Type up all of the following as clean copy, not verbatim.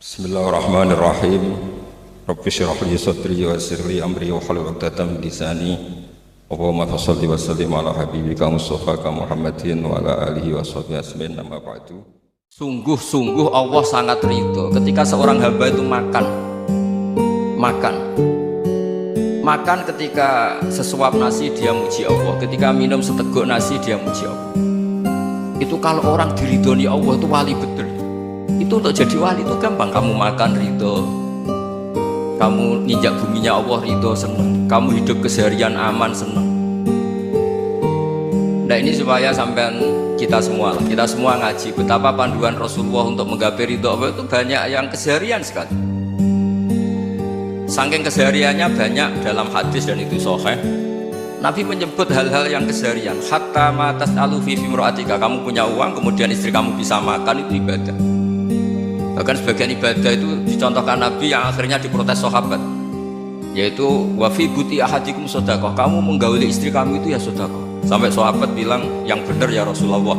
Bismillahirrahmanirrahim. Rabbi shrah li sadri wa yassir li amri wa hlul 'uqdatam min lisani. Allahumma shalli wa sallim ala habibika Mustafa Muhammadin wa ala alihi wa sahbihi ajmain. Amma ba'du. Sungguh-sungguh Allah sangat ridho ketika seorang hamba itu makan ketika sesuap nasi dia muji Allah, ketika minum seteguk nasi dia muji Allah. Itu kalau orang diridhoni Allah itu wali betul. Itu untuk jadi wali itu gampang. Kamu makan ridho, kamu nginjak buminya Allah ridho, senang, kamu hidup keseharian aman, senang. Nah ini supaya sampean kita semua ngaji betapa panduan Rasulullah untuk menggapai ridho Allah itu banyak yang keseharian sekali. Saking kesehariannya banyak dalam hadis dan itu sahih. Nabi menyebut hal-hal yang keseharian. Hatta ma tas'alu fi imra'atika, kamu punya uang kemudian istri kamu bisa makan, itu ibadah. Bahkan sebagian ibadah itu dicontohkan Nabi yang akhirnya diprotes sahabat, yaitu wa fi buti ahadikum shadaqah, kamu menggauli istri kamu itu ya sedekah. Sampai sahabat bilang, yang benar ya Rasulullah,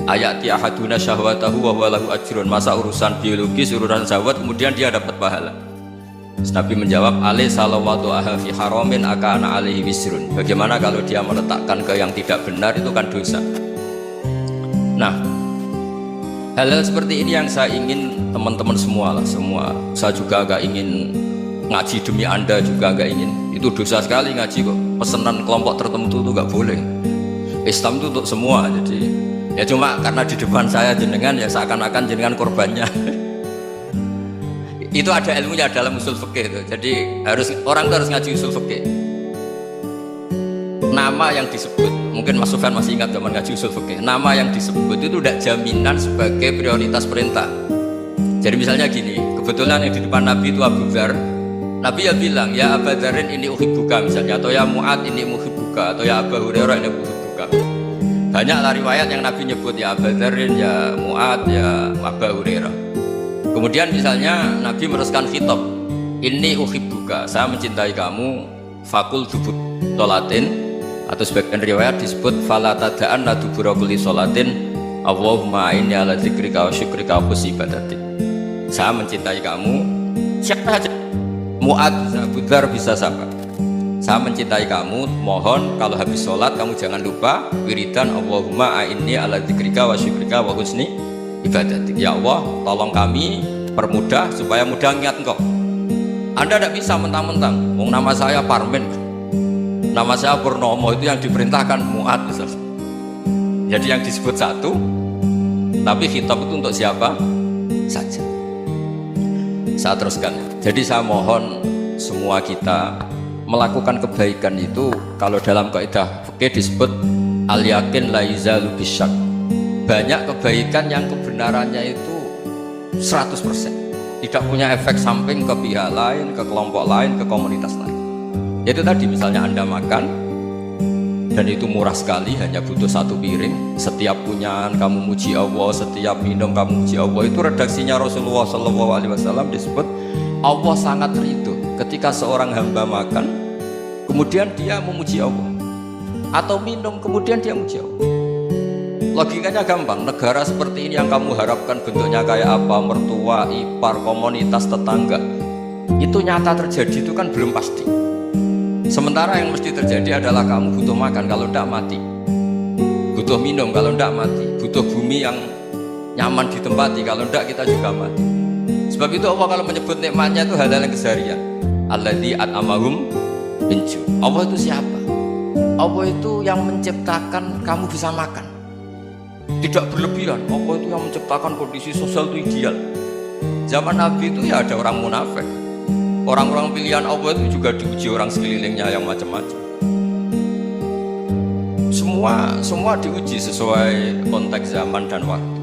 ayati ahaduna syahwatahu wa huwa lahu ajrun, masa urusan biologis, urusan syahwat kemudian dia dapat pahala. Nabi menjawab, alai salawatu aha fi haramin akana alaihi wisrun, bagaimana kalau dia meletakkan ke yang tidak benar, itu kan dosa. Nah, hal-hal seperti ini yang saya ingin teman-teman semua, saya juga agak ingin ngaji demi Anda, juga agak ingin. Itu dosa sekali ngaji kok, pesanan kelompok tertentu itu gak boleh. Islam itu untuk semua, jadi ya cuma karena di depan saya jenengan ya seakan-akan jenengan korbannya. Itu ada ilmunya dalam usul fikih itu. Jadi orang itu harus ngaji usul fikih. Nama yang disebut, mungkin Mas Sufyan masih ingat zaman ngaji usul fikih, nama yang disebut itu tidak jaminan sebagai prioritas perintah. Jadi misalnya gini, kebetulan yang di depan Nabi itu Abu Dzar, Nabi ya bilang, ya Abu Dzarin ini uhibbuka misalnya, atau ya Mu'ad ini uhibbuka, atau ya Abu Hurairah ini uhibbuka. Banyaklah riwayat yang Nabi nyebut ya Abu Dzarin, ya Mu'ad, ya Abu Hurairah. Kemudian misalnya Nabi meneruskan khitab, ini uhibbuka, saya mencintai kamu, fakul dubut tolatin, atau sebagian riwayat disebut fala tada'an la dubura kulli sholatin Allahumma inni ala dzikrika wa syukrika wa husni ibadatik. Saya mencintai kamu, siapa saja, Mu'ad, Abu Dzar bisa siapa, saya mencintai kamu, mohon kalau habis sholat kamu jangan lupa wiridan Allahumma inni ala dzikrika wa syukrika wa husni ibadatik. Ya Allah, tolong kami permudah supaya mudah ingat engkau. Anda tidak bisa mentang-mentang, nama saya Parmen, nama saya Purnomo, itu yang diperintahkan Mu'ad misalnya. Jadi yang disebut satu, tapi khitab itu untuk siapa saja. Saya teruskan. Jadi saya mohon semua kita melakukan kebaikan itu, kalau dalam kaidah fikih disebut al-yakin la yuzalu bisyak. Banyak kebaikan yang kebenarannya itu 100%, tidak punya efek samping ke pihak lain, ke kelompok lain, ke komunitas lain. Yaitu tadi misalnya Anda makan dan itu murah sekali, hanya butuh satu piring, setiap punyaan kamu muji Allah, setiap minum kamu muji Allah. Itu redaksinya Rasulullah SAW disebut Allah sangat ridho ketika seorang hamba makan kemudian dia memuji Allah, atau minum kemudian dia memuji Allah. Logikanya gampang, negara seperti ini yang kamu harapkan bentuknya kayak apa, mertua, ipar, komunitas, tetangga, itu nyata terjadi itu kan belum pasti. Sementara yang mesti terjadi adalah kamu butuh makan, kalau tidak mati, butuh minum, kalau tidak mati, butuh bumi yang nyaman ditempati, kalau tidak kita juga mati. Sebab itu Allah kalau menyebut nikmatnya itu hal-hal yang keseharian. Alladzi at'amahum min ju'. Allah itu siapa? Allah itu yang menciptakan kamu bisa makan, tidak berlebihan. Allah itu yang menciptakan kondisi sosial itu ideal. Zaman Nabi itu ya ada orang munafik, orang-orang pilihan Allah itu juga diuji orang sekelilingnya yang macam-macam. Semua diuji sesuai konteks zaman dan waktu.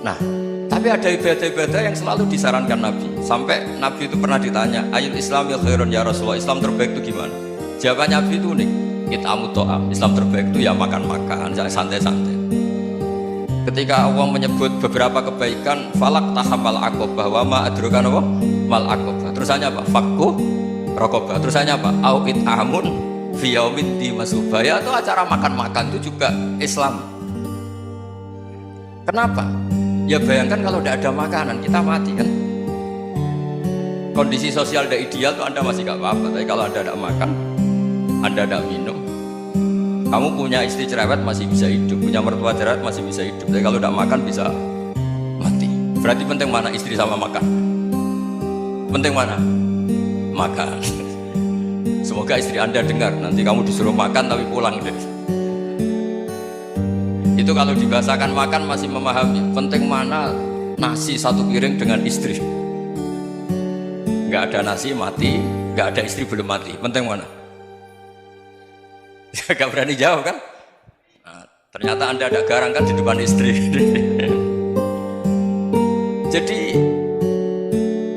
Nah, tapi ada ibadah-ibadah yang selalu disarankan Nabi. Sampai Nabi itu pernah ditanya, ayat Islam ya khairun ya Rasulullah, Islam terbaik itu gimana? Jawabannya Nabi itu unik, it'amu to'am, Islam terbaik itu ya makan-makan, santai-santai. Ketika Allah menyebut beberapa kebaikan, falak tahamal aqobah wa ma adrokan apa? Mal aqobah. Terusannya apa? Fakku rokobah. Terusannya apa? Au it'amun fi yaumin di masubaya. Itu acara makan-makan itu juga Islam. Kenapa? Ya bayangkan kalau tidak ada makanan, kita mati kan. Kondisi sosial tidak ideal tuh Anda masih gak apa-apa. Tapi kalau Anda tidak makan, Anda tidak minum, kamu punya istri cerewet masih bisa hidup, punya mertua cerewet masih bisa hidup. Tapi kalau tidak makan bisa mati. Berarti penting mana istri sama makan? Penting mana? Makan. Semoga istri Anda dengar, nanti kamu disuruh makan tapi pulang deh. Itu kalau dibahasakan makan masih memahami. Penting mana nasi satu piring dengan istri. Nggak ada nasi mati, nggak ada istri belum mati. Penting mana? Gak berani jawab kan? Nah, ternyata Anda ada garang kan di depan istri. Jadi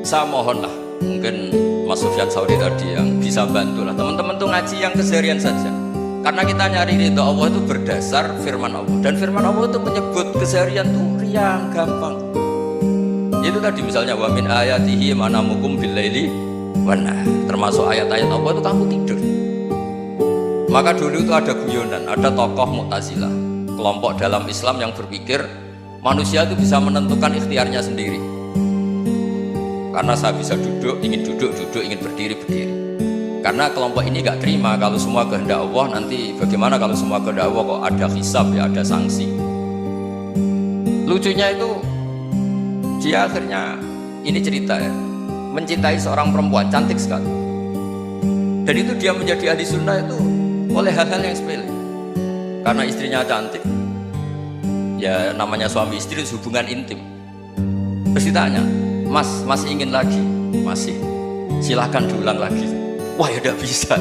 saya mohonlah, mungkin Mas Sufyan Sauri tadi yang bisa bantulah teman-teman tuh ngaji yang keseharian saja. Karena kita nyari ridho Allah itu berdasar firman Allah, dan firman Allah itu menyebut keseharian tuh riang gampang. Itu tadi misalnya wa min ayatihi manamukum billaili wan nahar. Termasuk ayat-ayat Allah itu kamu tidur. Maka dulu itu ada guyonan, ada tokoh Mu'tazilah, kelompok dalam Islam yang berpikir manusia itu bisa menentukan ikhtiarnya sendiri. Karena saya bisa duduk, duduk, ingin berdiri. Karena kelompok ini gak terima kalau semua kehendak Allah, nanti bagaimana kalau semua kehendak Allah kok ada hisab ya, ada sanksi. Lucunya itu dia akhirnya, ini cerita ya, mencintai seorang perempuan cantik sekali. Dan itu dia menjadi ahli sunnah itu oleh hal-hal yang sepele. Karena istrinya cantik, ya namanya suami istri itu hubungan intim. Terus ditanya, Mas, masih ingin lagi? Masih. Silahkan diulang lagi. Wah ya tidak bisa.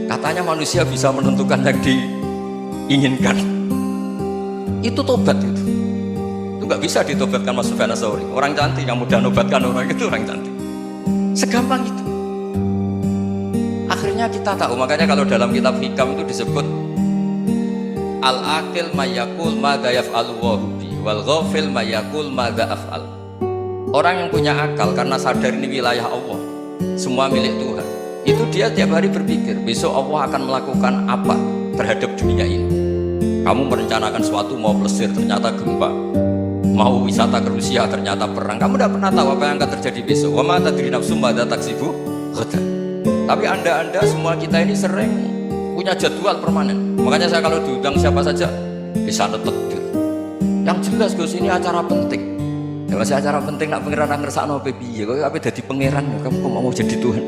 Katanya manusia bisa menentukan yang diinginkan. Itu tobat itu. Itu nggak bisa ditobatkan Mas Sufyan Sauri. Orang cantik yang mudah nobatkan orang itu orang cantik. Segampang itu. Akhirnya kita tahu, makanya kalau dalam kitab Hikam itu disebut al-aqil mayakul madza yaf'alu wa bi wal ghafil mayakul madza af'al. Orang yang punya akal karena sadar ini wilayah Allah, semua milik Tuhan, itu dia tiap hari berpikir besok Allah akan melakukan apa terhadap dunia ini. Kamu merencanakan sesuatu, mau plesir ternyata gempa, mau wisata ke Rusia ternyata perang. Kamu tidak pernah tahu apa yang akan terjadi besok. Wa ma tadri nafsum madza taksibu ghadan. Tapi anda semua kita ini sering punya jadwal permanen. Makanya saya kalau diundang siapa saja bisa netek. Yang jelas Gus, ini acara penting. Ya masih acara penting, nak pangeran ngersakno piye kok ape dadi pangeran, kamu kok mau jadi Tuhan.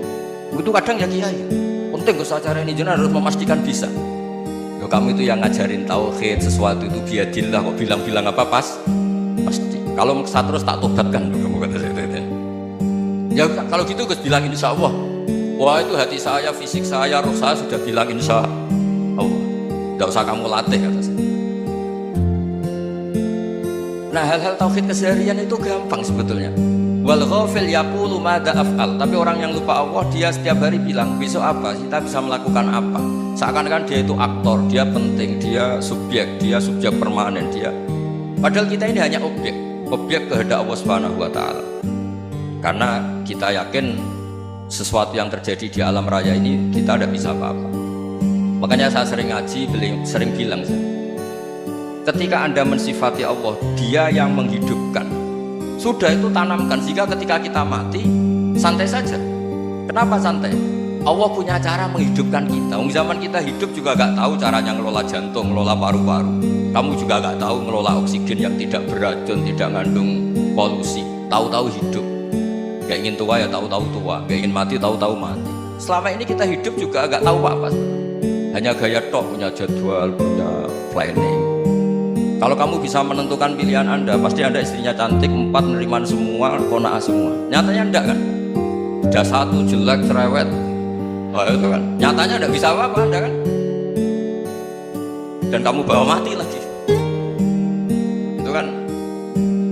Itu kadang ya kiai. Penting Gus acara ini, jenengan harus memastikan bisa. Loh, kamu itu yang ngajarin tauhid, sesuatu itu biadillah, kok bilang-bilang apa pas? Pasti. Kalau saya terus tak tobatkan kamu kata saya. Ya kalau gitu Gus bilang insyaallah. Wah itu hati saya, fisik saya, roh saya sudah bilang insya Allah. Tidak usah kamu latih kata saya. Nah hal-hal tauhid keseharian itu gampang sebetulnya. Wal ghafil yaqulu madza af'al. Tapi orang yang lupa Allah, dia setiap hari bilang besok apa, kita bisa melakukan apa. Seakan-akan dia itu aktor, dia penting, dia subjek permanen dia. Padahal kita ini hanya objek kehendak Allah Subhanahu wa taala. Karena kita yakin sesuatu yang terjadi di alam raya ini kita tidak bisa apa-apa. Makanya saya sering ngaji, sering bilang ketika Anda mensifati Allah, dia yang menghidupkan, sudah itu tanamkan sehingga ketika kita mati santai saja. Kenapa santai? Allah punya cara menghidupkan kita. Zaman kita hidup juga gak tahu caranya ngelola jantung, ngelola paru-paru. Kamu juga gak tahu ngelola oksigen yang tidak beracun, tidak mengandung polusi. Tahu-tahu hidup. Gak ingin tua ya tahu-tahu tua, gak ingin mati tahu-tahu mati. Selama ini kita hidup juga gak tahu apa-apa. Hanya gaya tok, punya jadwal, punya planning. Kalau kamu bisa menentukan pilihan Anda, pasti Anda istrinya cantik, 4 neriman semua, kona'ah semua. Nyatanya enggak kan? Ada 1 jelek, cerewet. Oh itu kan, nyatanya enggak bisa apa-apa Anda kan? Dan kamu bawa mati lagi. Itu kan,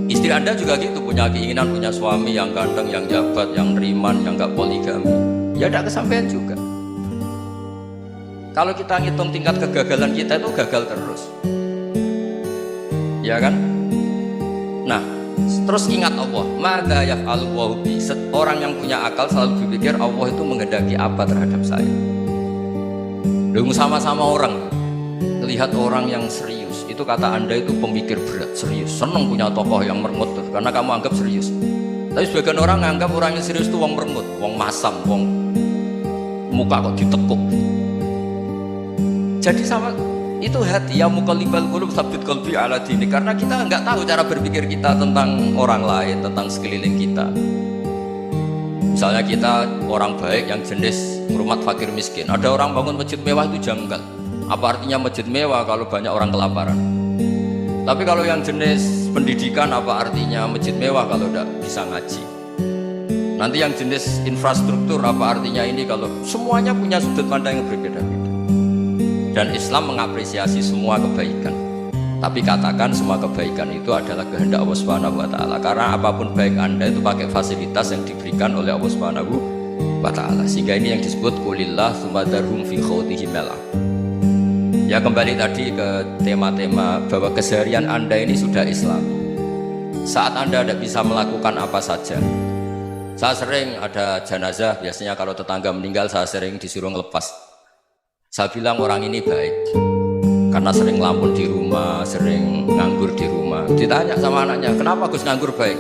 istri Anda juga gitu, punya keinginan, punya suami yang ganteng, yang jabat, yang neriman, yang enggak poligami. Ya enggak kesampaian juga. Kalau kita ngitung tingkat kegagalan kita itu gagal terus. Ya kan? Nah, terus ingat Allah. Madza yaf'alu wa bi. Orang yang punya akal selalu berpikir Allah itu menghendaki apa terhadap saya. Lalu sama-sama orang melihat orang yang serius, serius. Itu kata Anda itu pemikir berat, serius. Seneng punya tokoh yang merengut karena kamu anggap serius. Tapi sebagian orang anggap orang yang serius itu wong merengut, wong masam, wong muka kok ditekuk. Jadi sama itu hati ya muqallibal qulub tsabbit qalbi ala dinik, karena kita nggak tahu cara berpikir kita tentang orang lain, tentang sekeliling kita. Misalnya kita orang baik yang jenis ngurmat fakir miskin, ada orang bangun masjid mewah itu janggal. Apa artinya masjid mewah kalau banyak orang kelaparan? Tapi kalau yang jenis pendidikan, apa artinya masjid mewah kalau tidak bisa ngaji? Nanti yang jenis infrastruktur, apa artinya ini kalau semuanya punya sudut pandang yang berbeda-beda. Dan Islam mengapresiasi semua kebaikan. Tapi katakan semua kebaikan itu adalah kehendak Allah Subhanahu wa taala. Karena apapun baik Anda itu pakai fasilitas yang diberikan oleh Allah Subhanahu wa taala. Sehingga ini yang disebut qulillah tsumma dzarhum fi khawdihim yal'ab. Ya kembali tadi ke tema-tema bahwa keseharian Anda ini sudah Islam. Saat Anda tidak bisa melakukan apa saja. Saya sering ada jenazah, biasanya kalau tetangga meninggal saya sering disuruh ngelepas. Saya bilang orang ini baik karena sering ngelamun di rumah, sering nganggur di rumah. Ditanya sama anaknya, kenapa Gus nganggur baik?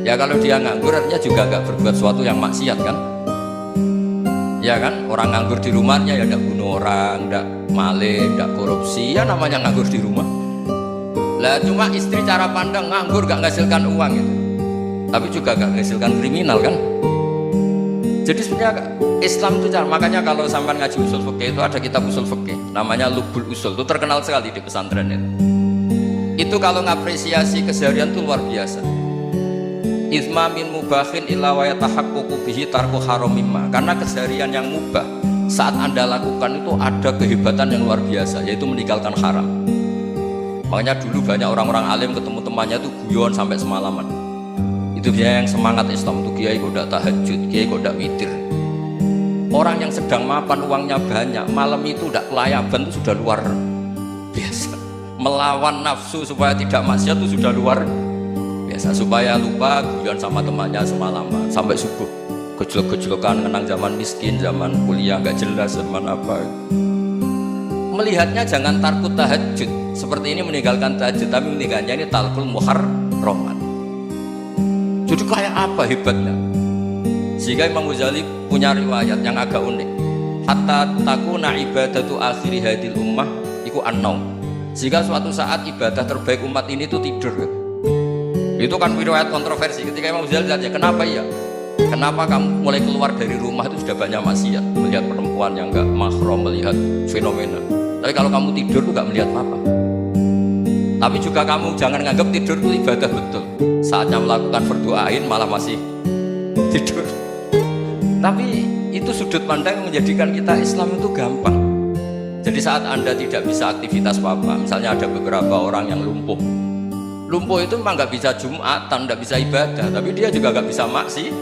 Ya kalau dia nganggur artinya juga gak berbuat sesuatu yang maksiat kan? Ya kan, orang nganggur di rumahnya ya tidak bunuh orang, tidak maling, tidak korupsi, ya namanya nganggur di rumah. Lah cuma istri cara pandang nganggur gak menghasilkan uang gitu, tapi juga gak menghasilkan kriminal kan. Jadi sebenarnya Islam itu cara, makanya kalau sampai ngaji usul fikih itu ada kitab usul fikih namanya Lubul Usul, itu terkenal sekali di pesantren itu kalau ngapresiasi keseharian itu luar biasa. Ithma min mubahin illa wa yatahaqququ bihi tarku haramimma, karena keseharian yang mubah saat Anda lakukan itu ada kehebatan yang luar biasa, yaitu meninggalkan haram. Makanya dulu banyak orang-orang alim ketemu temannya itu guyon sampai semalaman. Itu biasanya yang semangat Islam itu kiai kok tidak tahajud, kiai kok tidak witir. Orang yang sedang mapan uangnya banyak, malam itu tidak kelayaban itu sudah luar biasa. Melawan nafsu supaya tidak maksiat itu sudah luar biasa, supaya lupa guyon sama temannya semalaman sampai subuh, gejlok-gejlokan kenang zaman miskin, zaman kuliah nggak jelas, zaman apa. Melihatnya jangan tarkut tahajud seperti ini, meninggalkan tahajud, tapi meninggalkannya ini talkul muharramat. Jadi kayak apa hebatnya? Sehingga Imam Ghazali punya riwayat yang agak unik. Hatta takuna ibadatu akhiri hadil ummah iku an-naum. Sehingga suatu saat ibadah terbaik umat ini itu tidur. Itu kan riwayat kontroversi. Ketika Imam Ghazali tanya, kenapa ya? Kenapa kamu mulai keluar dari rumah itu sudah banyak maksiat, melihat perempuan yang enggak mahram, melihat fenomena. Tapi kalau kamu tidur itu enggak melihat apa. Tapi juga kamu jangan nganggap tidur itu ibadah betul. Saatnya melakukan berdoain malah masih tidur. Tapi itu sudut pandang yang menjadikan kita Islam itu gampang. Jadi saat Anda tidak bisa aktivitas apa-apa, misalnya ada beberapa orang yang lumpuh. Lumpuh itu memang nggak bisa Jumatan, nggak bisa ibadah, tapi dia juga nggak bisa maksiat.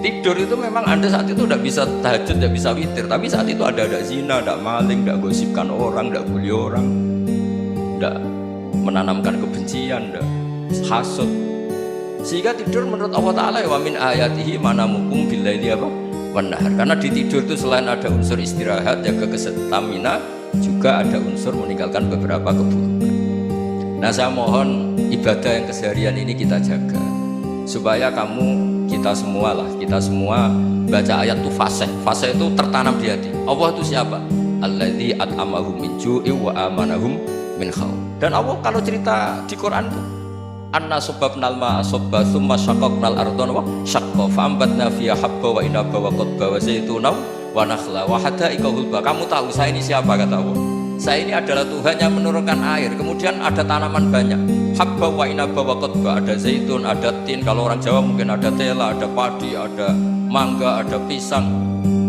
Tidur itu memang Anda saat itu tidak bisa tahajud, tidak bisa witir, tapi saat itu ada zina, ada maling, tidak gosipkan orang, tidak bully orang, tidak menanamkan kebencian, tidak hasud. Sehingga tidur menurut Allah Ta'ala wa min ayatihi manamukum billaili apa wanahar. Karena di tidur itu selain ada unsur istirahat, jaga kestamina, juga ada unsur meninggalkan beberapa keburukan. Nah saya mohon ibadah yang keseharian ini kita jaga, supaya kita semua baca ayat itu fase itu tertanam di hati. Allah itu siapa? Alladzi at'amahum min ju'i wa amanahum min khauf. Dan Allah kalau cerita di Quran itu anna subbabnal ma'a subba thumma syaqqaqnal ardha wa syaqqa fa'ambatna fiha habba wa inaba wa qadba wa zaituna wa nakhla wa hada'iqa ghulba. Kamu tahu saya ini siapa, kata Allah? Saya ini adalah Tuhan yang menurunkan air, kemudian ada tanaman banyak, habba wa inaba wa qadba, ada zaitun, ada tin, kalau orang Jawa mungkin ada tela, ada padi, ada mangga, ada pisang.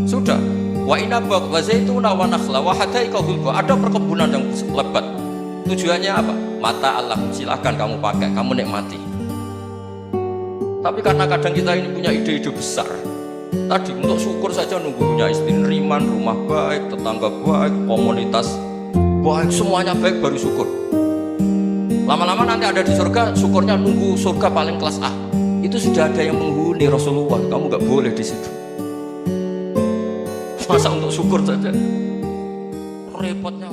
Sudah. Wa inaba wa zaituna wa nakhla wa hada'iqa ghulba, ada perkebunan yang lebat. Tujuannya apa? Mata Allah, silahkan kamu pakai, kamu nikmati. Tapi karena kadang kita ini punya ide-ide besar. Tadi untuk syukur saja nunggu punya istri riman, rumah baik, tetangga baik, komunitas baik, semuanya baik baru syukur. Lama-lama nanti ada di surga, syukurnya nunggu surga paling kelas A. Itu sudah ada yang menghuni Rasulullah, kamu gak boleh di situ. Masa untuk syukur saja? repotnya